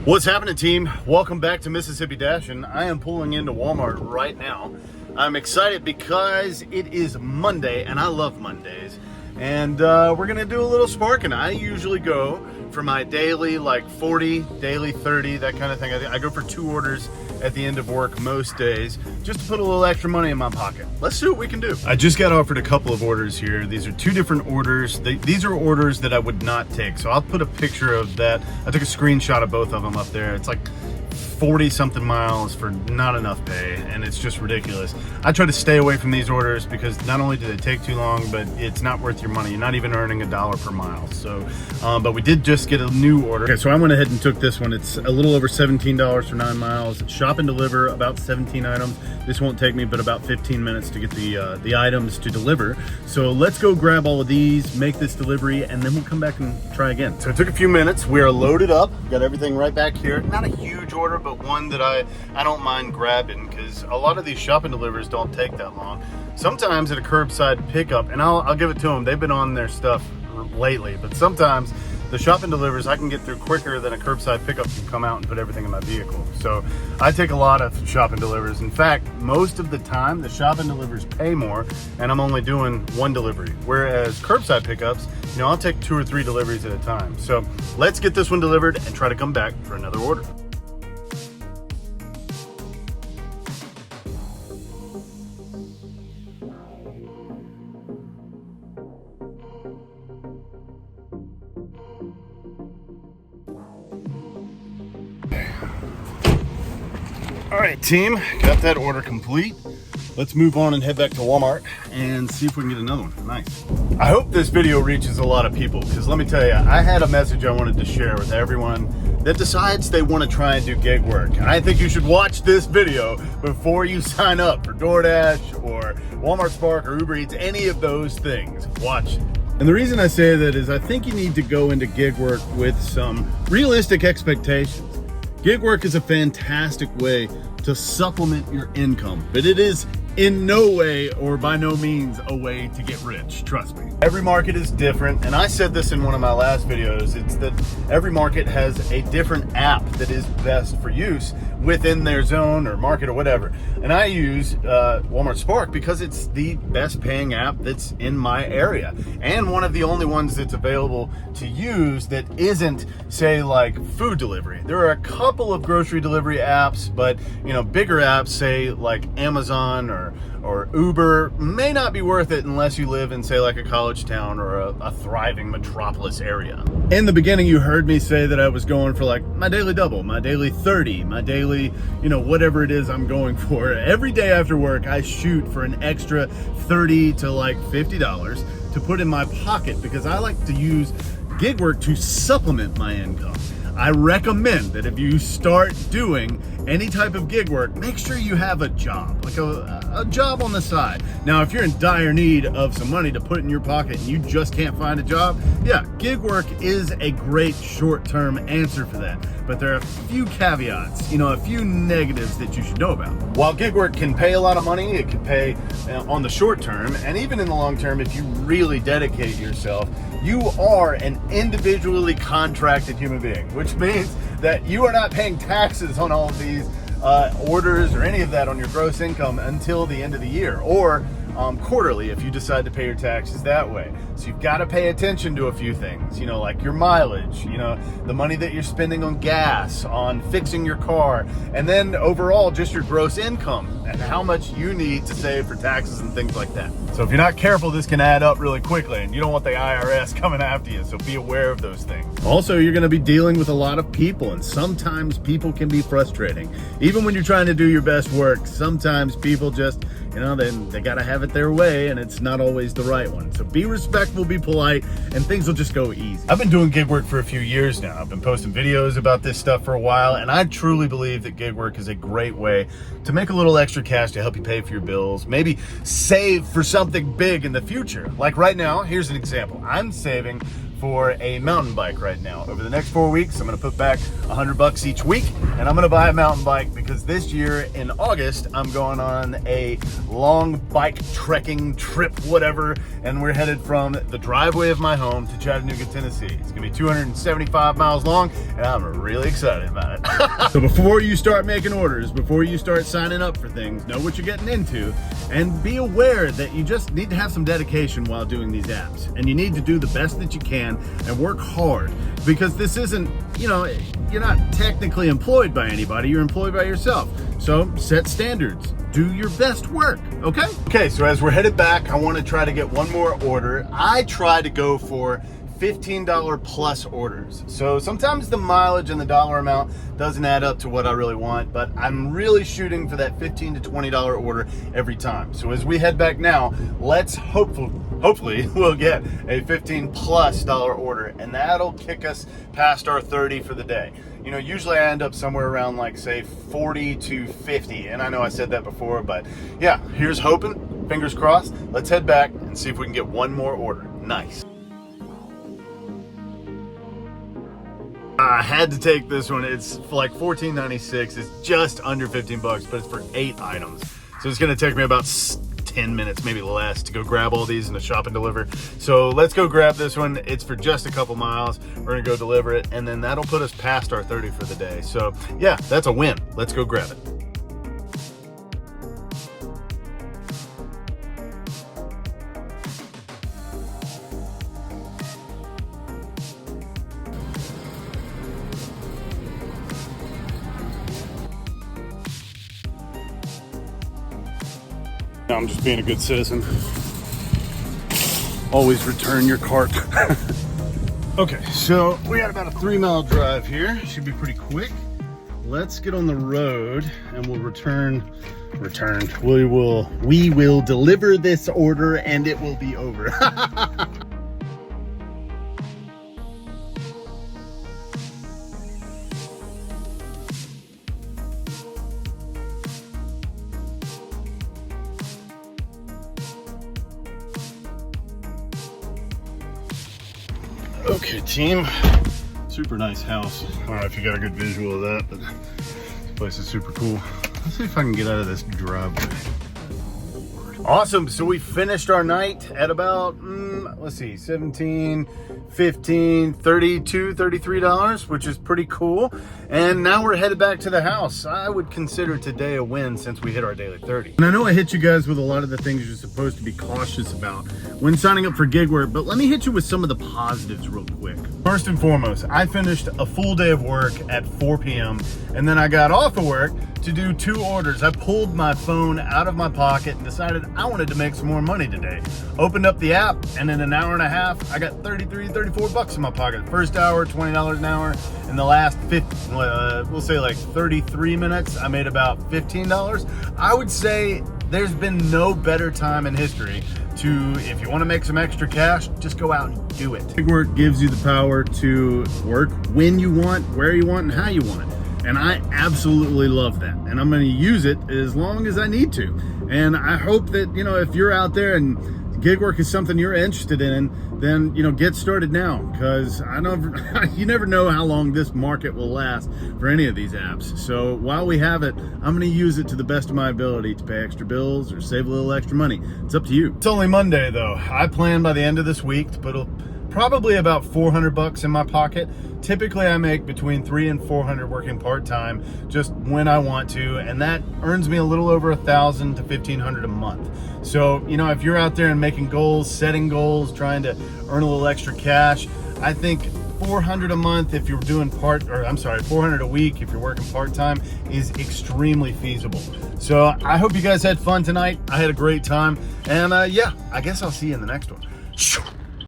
What's happening, team? Welcome back to Mississippi Dash, and I am pulling into Walmart right now. I'm excited because it is Monday, and I love Mondays. And we're gonna do a little sparking. I usually go for my daily, like 40, daily 30, that kind of thing. I go for 2 orders at the end of work most days, just to put a little extra money in my pocket. Let's see what we can do. I just got offered a couple of orders here. These are 2 different orders. These are orders that I would not take, so I'll put a picture of that. I took a screenshot of both of them up there. It's like 40 something miles for not enough pay, and it's just ridiculous. I try to stay away from these orders because not only do they take too long, but it's not worth your money. You're not even earning $1 per mile. So but we did just get a new order. Okay, so I went ahead and took this one. It's a little over $17 for 9 miles. Shop and deliver about 17 items. This won't take me but about 15 minutes to get the items to deliver. So let's go grab all of these, make this delivery, and then we'll come back and try again. So it took a few minutes. We are loaded up. Got everything right back here. Not a huge order, but one that I don't mind grabbing because a lot of these shop and delivers don't take that long. Sometimes at a curbside pickup, and I'll give it to them, they've been on their stuff lately, but sometimes the shop and delivers I can get through quicker than a curbside pickup can come out and put everything in my vehicle. So I take a lot of shop and delivers. In fact, most of the time the shop and delivers pay more and I'm only doing 1 delivery. Whereas curbside pickups, you know, I'll take 2 or 3 deliveries at a time. So let's get this one delivered and try to come back for another order. All right, team, got that order complete. Let's move on and head back to Walmart and see if we can get another one. Nice. I hope this video reaches a lot of people because let me tell you, I had a message I wanted to share with everyone that decides they want to try and do gig work. I think you should watch this video before you sign up for DoorDash or Walmart Spark or Uber Eats, any of those things. Watch it. And the reason I say that is I think you need to go into gig work with some realistic expectations. Gig work is a fantastic way to supplement your income, but it is in no way or by no means a way to get rich, trust me. Every market is different, and I said this in one of my last videos, it's that every market has a different app that is best for use within their zone or market or whatever. And I use Walmart Spark because it's the best paying app that's in my area and one of the only ones that's available to use that isn't, say, like food delivery. There are a couple of grocery delivery apps, but you know, bigger apps, say like Amazon or Uber, may not be worth it unless you live in, say, like a college town or a thriving metropolis area. In the beginning, you heard me say that I was going for like my daily double, my daily 30, my daily, you know, whatever it is I'm going for. Every day after work, I shoot for an extra $30 to like $50 to put in my pocket because I like to use gig work to supplement my income. I recommend that if you start doing any type of gig work, make sure you have a job, like a job on the side. Now, if you're in dire need of some money to put in your pocket and you just can't find a job, yeah, gig work is a great short-term answer for that. But there are a few caveats, you know, a few negatives that you should know about. While gig work can pay a lot of money, it can pay on the short term, and even in the long term, if you really dedicate yourself, you are an individually contracted human being, which means that you are not paying taxes on all of these orders or any of that on your gross income until the end of the year, or quarterly if you decide to pay your taxes that way. So you've got to pay attention to a few things, you know, like your mileage, you know, the money that you're spending on gas, on fixing your car, and then overall just your gross income and how much you need to save for taxes and things like that. So if you're not careful, this can add up really quickly, and you don't want the IRS coming after you, so be aware of those things. Also, you're going to be dealing with a lot of people, and sometimes people can be frustrating. Even when you're trying to do your best work, sometimes people just, you know, they got to have it their way, and it's not always the right one. So be respectful, be polite, and things will just go easy. I've been doing gig work for a few years now. I've been posting videos about this stuff for a while, and I truly believe that gig work is a great way to make a little extra cash to help you pay for your bills, maybe save for something big in the future. Like right now, here's an example. I'm saving for a mountain bike right now. Over the next 4 weeks, I'm gonna put back $100 each week, and I'm gonna buy a mountain bike because this year in August, I'm going on a long bike trekking trip, whatever, and we're headed from the driveway of my home to Chattanooga, Tennessee. It's gonna be 275 miles long, and I'm really excited about it. So before you start making orders, before you start signing up for things, know what you're getting into, and be aware that you just need to have some dedication while doing these apps, and you need to do the best that you can and work hard, because this isn't, you know, you're not technically employed by anybody, you're employed by yourself. So set standards, do your best work, okay? Okay, so as we're headed back, I want to try to get one more order. I try to go for $15 plus orders. So sometimes the mileage and the dollar amount doesn't add up to what I really want, but I'm really shooting for that $15 to $20 order every time. So as we head back now, let's hopefully we'll get a $15 plus order, and that'll kick us past our 30 for the day. You know, usually I end up somewhere around like say 40 to 50, and I know I said that before, but yeah, here's hoping, fingers crossed. Let's head back and see if we can get one more order. Nice. I had to take this one. It's like $14.96. It's just under 15 bucks, but it's for 8 items. So it's gonna take me about 10 minutes, maybe less, to go grab all these in the shop and deliver. So let's go grab this one. It's for just a couple miles. We're gonna go deliver it, and then that'll put us past our 30 for the day. So yeah, that's a win. Let's go grab it. I'm just being a good citizen. Always return your cart. Okay, so we got about a 3-mile drive here. Should be pretty quick. Let's get on the road and we'll return. We will deliver this order and it will be over. Okay, team, super nice house. I don't know if you got a good visual of that, but this place is super cool. Let's see if I can get out of this driveway. Awesome, so we finished our night at about, let's see, 17, 15, 32, $33, which is pretty cool. And now we're headed back to the house. I would consider today a win since we hit our daily 30. And I know I hit you guys with a lot of the things you're supposed to be cautious about when signing up for gig work, but let me hit you with some of the positives real quick. First and foremost, I finished a full day of work at 4 p.m. and then I got off of work to do 2 orders. I pulled my phone out of my pocket and decided I wanted to make some more money today. Opened up the app, and in an hour and a half, I got 34 bucks in my pocket. First hour, $20 an hour. In the last we'll say like 33 minutes, I made about $15. I would say there's been no better time in history to, if you want to make some extra cash, just go out and do it. Gig work gives you the power to work when you want, where you want, and how you want. And I absolutely love that. And I'm going to use it as long as I need to. And I hope that, you know, if you're out there and gig work is something you're interested in, then, you know, get started now, because I know you never know how long this market will last for any of these apps. So while we have it, I'm going to use it to the best of my ability to pay extra bills or save a little extra money. It's up to you. It's only Monday though. I plan by the end of this week to put probably about 400 bucks in my pocket. Typically I make between 300 and 400 working part-time just when I want to, and that earns me a little over 1,000 to 1,500 a month. So, you know, if you're out there and making goals, setting goals, trying to earn a little extra cash, I think 400 a month if you're doing 400 a week if you're working part-time is extremely feasible. So I hope you guys had fun tonight. I had a great time, and yeah, I guess I'll see you in the next one.